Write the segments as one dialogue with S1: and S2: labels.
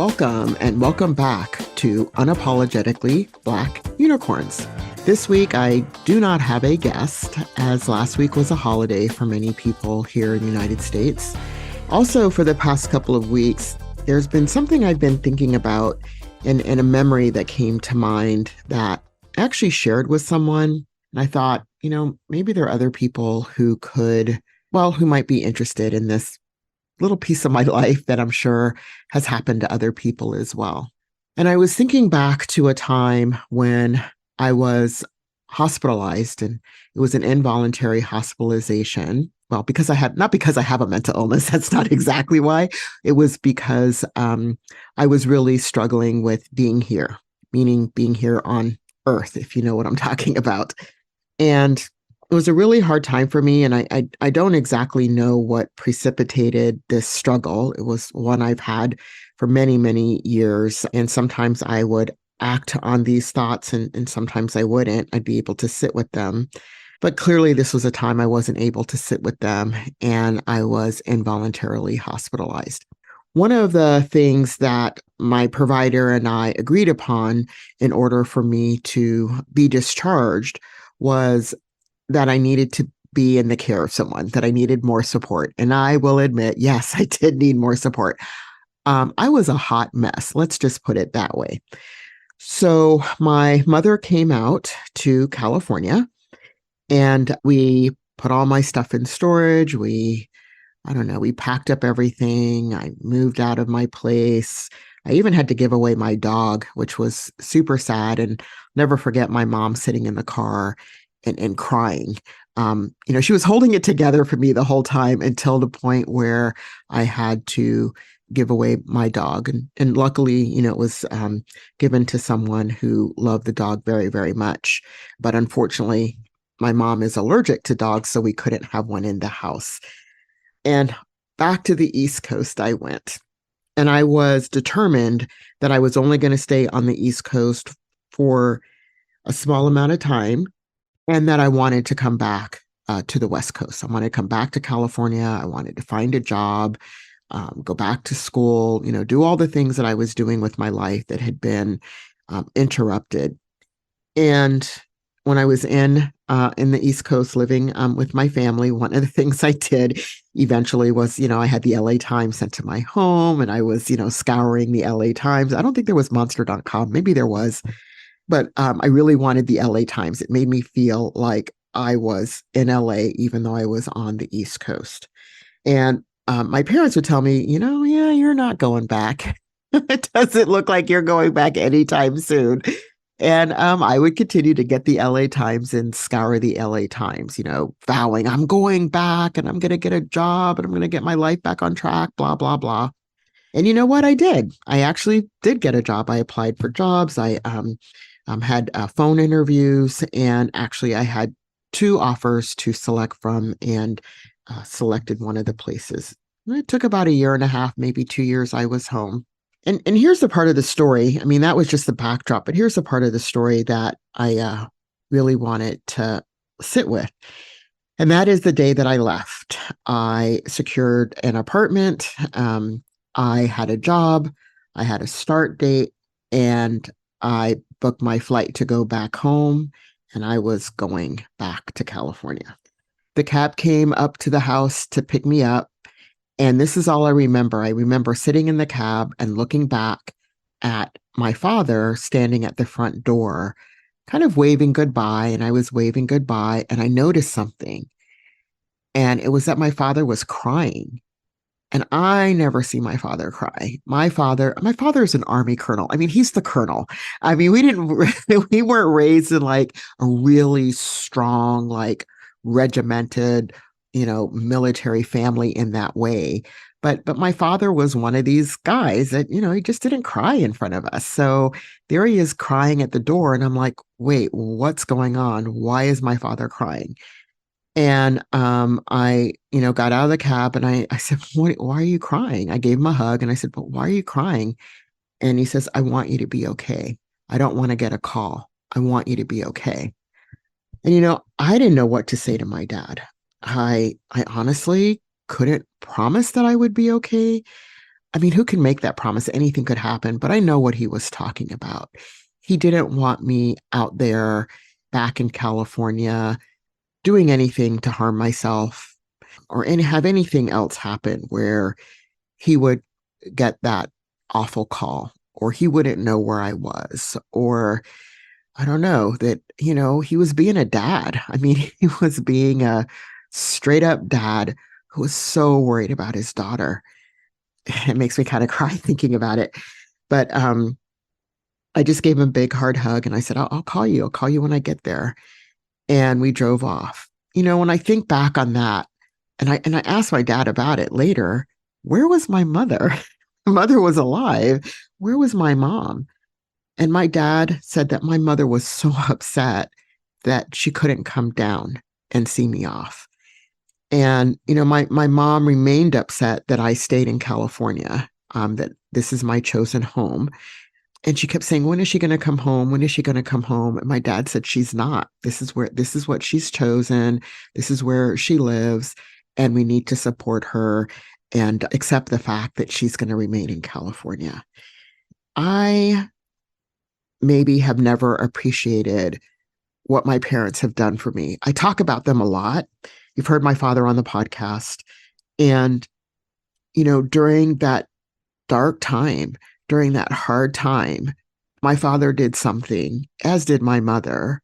S1: Welcome and welcome back to Unapologetically Black Unicorns. This week, I do not have a guest, as last week was a holiday for many people here in the United States. Also, for the past couple of weeks, there's been something I've been thinking about and a memory that came to mind that I actually shared with someone. And I thought, maybe there are other people who who might be interested in this little piece of my life that I'm sure has happened to other people as well. And I was thinking back to a time when I was hospitalized, and it was an involuntary hospitalization. Well, not because I have a mental illness, that's not exactly why. It was because I was really struggling with being here, meaning being here on Earth, if you know what I'm talking about. And it was a really hard time for me, and I don't exactly know what precipitated this struggle. It was one I've had for many, many years, and sometimes I would act on these thoughts, and sometimes I wouldn't. I'd be able to sit with them. But clearly, this was a time I wasn't able to sit with them, and I was involuntarily hospitalized. One of the things that my provider and I agreed upon in order for me to be discharged was that I needed to be in the care of someone, that I needed more support. And I will admit, yes, I did need more support. I was a hot mess. Let's just put it that way. So my mother came out to California, and we put all my stuff in storage. We packed up everything. I moved out of my place. I even had to give away my dog, which was super sad. And never forget my mom sitting in the car and crying. She was holding it together for me the whole time until the point where I had to give away my dog. And luckily, it was given to someone who loved the dog very, very much. But unfortunately, my mom is allergic to dogs, so we couldn't have one in the house. And back to the East Coast I went. And I was determined that I was only going to stay on the East Coast for a small amount of time, and that I wanted to come back to the West Coast. I wanted to come back to California. I wanted to find a job, go back to school, do all the things that I was doing with my life that had been interrupted. And when I was in the East Coast living with my family, one of the things I did eventually was, I had the LA Times sent to my home, and I was, scouring the LA Times. I don't think there was monster.com. Maybe there was. But I really wanted the LA Times. It made me feel like I was in LA, even though I was on the East Coast. And my parents would tell me, yeah, you're not going back. It doesn't look like you're going back anytime soon. And I would continue to get the LA Times and scour the LA Times, vowing I'm going back and I'm going to get a job and I'm going to get my life back on track, blah, blah, blah. And you know what? I did. I actually did get a job. I applied for jobs. I had phone interviews, and actually I had 2 offers to select from, and selected one of the places. And it took about a year and a half, maybe 2 years. I was home. And here's the part of the story. I mean, that was just the backdrop, but here's the part of the story that I really wanted to sit with. And that is the day that I left. I secured an apartment. I had a job. I had a start date, and I booked my flight to go back home, and I was going back to California. The cab came up to the house to pick me up, and this is all I remember. I remember sitting in the cab and looking back at my father standing at the front door, kind of waving goodbye, and I was waving goodbye, and I noticed something, and it was that my father was crying. And I never see my father cry. My father is an Army colonel. I mean, he's the colonel. I mean, we weren't raised in like a really strong, like regimented, military family in that way. But my father was one of these guys that, he just didn't cry in front of us. So there he is crying at the door. And I'm like, wait, what's going on? Why is my father crying? And I, got out of the cab, and I said, why are you crying? I gave him a hug, and I said, but why are you crying? And he says, I want you to be okay. I don't want to get a call. I want you to be okay. And, I didn't know what to say to my dad. I honestly couldn't promise that I would be okay. I mean, who can make that promise? Anything could happen, but I know what he was talking about. He didn't want me out there back in California doing anything to harm myself or have anything else happen where he would get that awful call or he wouldn't know where I was or I don't know that, he was being a dad. I mean, he was being a straight up dad who was so worried about his daughter. It makes me kind of cry thinking about it. But I just gave him a big hard hug and I said, I'll call you. I'll call you when I get there. And we drove off. When I think back on that, and I asked my dad about it later, where was my mother? My mother was alive. Where was my mom? And my dad said that my mother was so upset that she couldn't come down and see me off. And, my mom remained upset that I stayed in California, that this is my chosen home. And she kept saying, when is she going to come home? When is she going to come home? And my dad said, she's not. This is what she's chosen. This is where she lives. And we need to support her and accept the fact that she's going to remain in California. I maybe have never appreciated what my parents have done for me. I talk about them a lot. You've heard my father on the podcast. And, during that dark time, during that hard time, my father did something, as did my mother,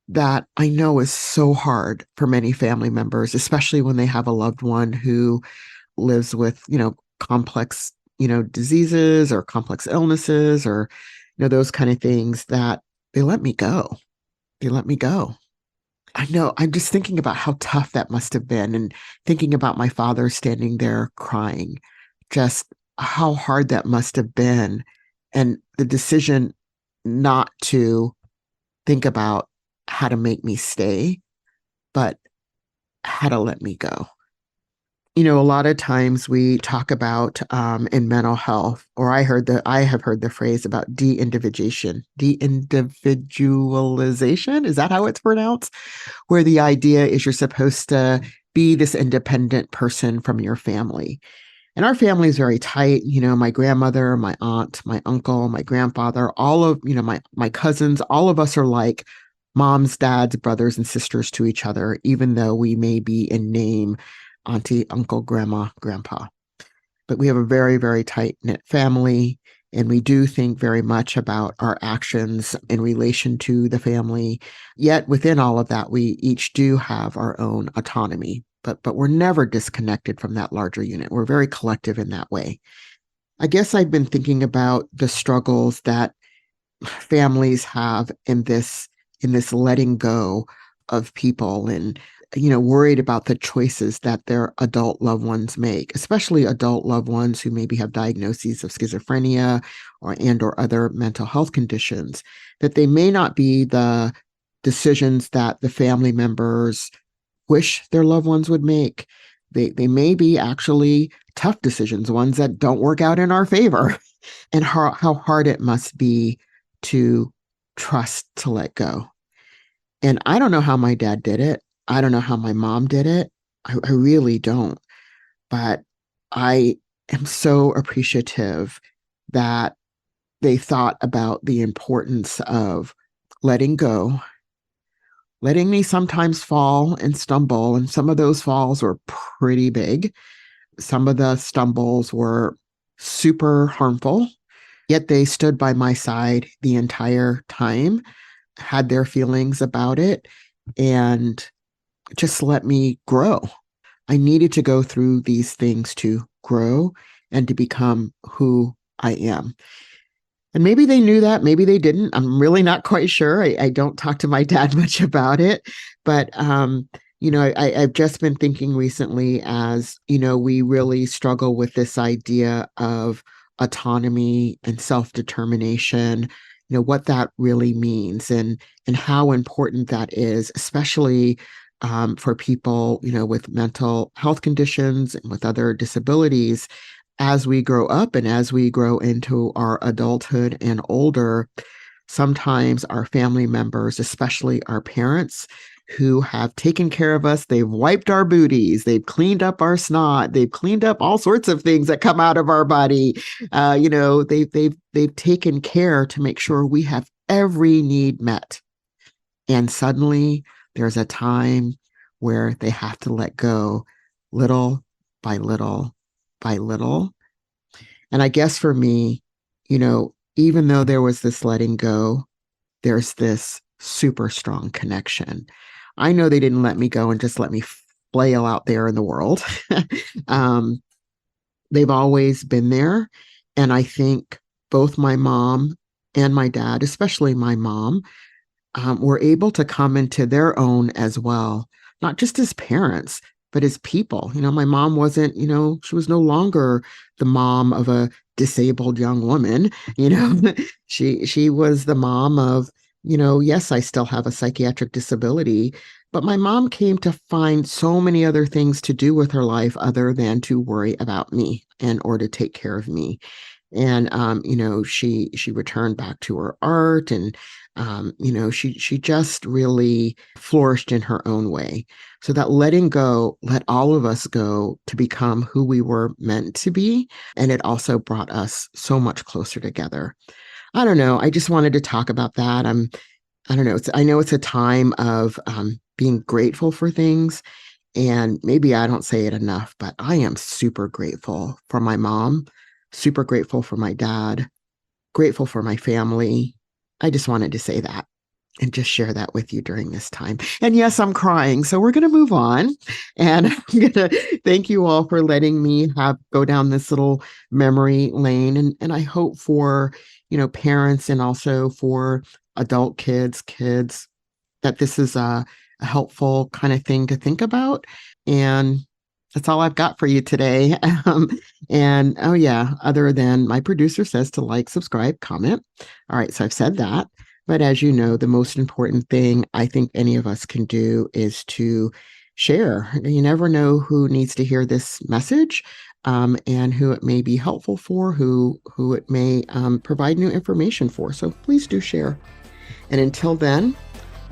S1: that I know is so hard for many family members, especially when they have a loved one who lives with, complex, diseases or complex illnesses or, those kind of things that they let me go. They let me go. I know. I'm just thinking about how tough that must have been and thinking about my father standing there crying, just how hard that must have been. And the decision not to think about how to make me stay, but how to let me go. A lot of times we talk about in mental health, or I have heard the phrase about de-individualization. De-individualization, is that how it's pronounced? Where the idea is you're supposed to be this independent person from your family. And our family is very tight. My grandmother, my aunt, my uncle, my grandfather, all of, my cousins, all of us are like moms, dads, brothers, and sisters to each other, even though we may be in name auntie, uncle, grandma, grandpa. But we have a very, very tight-knit family, and we do think very much about our actions in relation to the family. Yet within all of that, we each do have our own autonomy, but we're never disconnected from that larger unit. We're very collective in that way. I guess I've been thinking about the struggles that families have in this letting go of people and worried about the choices that their adult loved ones make, especially adult loved ones who maybe have diagnoses of schizophrenia or other mental health conditions, that they may not be the decisions that the family members wish their loved ones would make. They may be actually tough decisions, ones that don't work out in our favor, and how hard it must be to trust to let go. And I don't know how my dad did it. I don't know how my mom did it. I really don't. But I am so appreciative that they thought about the importance of letting go, letting me sometimes fall and stumble. And some of those falls were pretty big. Some of the stumbles were super harmful, yet they stood by my side the entire time, had their feelings about it, and just let me grow. I needed to go through these things to grow and to become who I am. And maybe they knew that, maybe they didn't. I'm really not quite sure. I don't talk to my dad much about it, but I've just been thinking recently as, we really struggle with this idea of autonomy and self-determination, what that really means and how important that is, especially for people, with mental health conditions and with other disabilities. As we grow up and as we grow into our adulthood and older, sometimes our family members, especially our parents, who have taken care of us. They've wiped our booties. They've cleaned up our snot. They've cleaned up all sorts of things that come out of our body. They've taken care to make sure we have every need met. And suddenly there's a time where they have to let go little by little by little. And I guess for me, even though there was this letting go, there's this super strong connection. I know they didn't let me go and just let me flail out there in the world. um, they've always been there. And I think both my mom and my dad, especially my mom, were able to come into their own as well, not just as parents, but as people. My mom wasn't, she was no longer the mom of a disabled young woman. She was the mom of, yes, I still have a psychiatric disability, but my mom came to find so many other things to do with her life other than to worry about me and or to take care of me. And she returned back to her art, and she just really flourished in her own way. So that letting go let all of us go to become who we were meant to be, and it also brought us so much closer together. I don't know. I just wanted to talk about that. I don't know. I know it's a time of being grateful for things, and maybe I don't say it enough, but I am super grateful for my mom, super grateful for my dad, grateful for my family. I just wanted to say that and just share that with you during this time. And yes, I'm crying. So we're going to move on. And I'm going to thank you all for letting me go down this little memory lane. And I hope for, parents and also for adult kids, that this is a helpful kind of thing to think about. And that's all I've got for you today. And oh yeah, other than my producer says to like, subscribe, comment. All right, so I've said that. But as you know, the most important thing I think any of us can do is to share. You never know who needs to hear this message, and who it may be helpful for, who it may provide new information for. So please do share. And until then,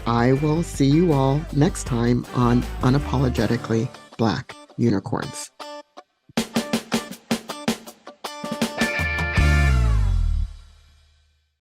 S1: I will see you all next time on Unapologetically Black Unicorns.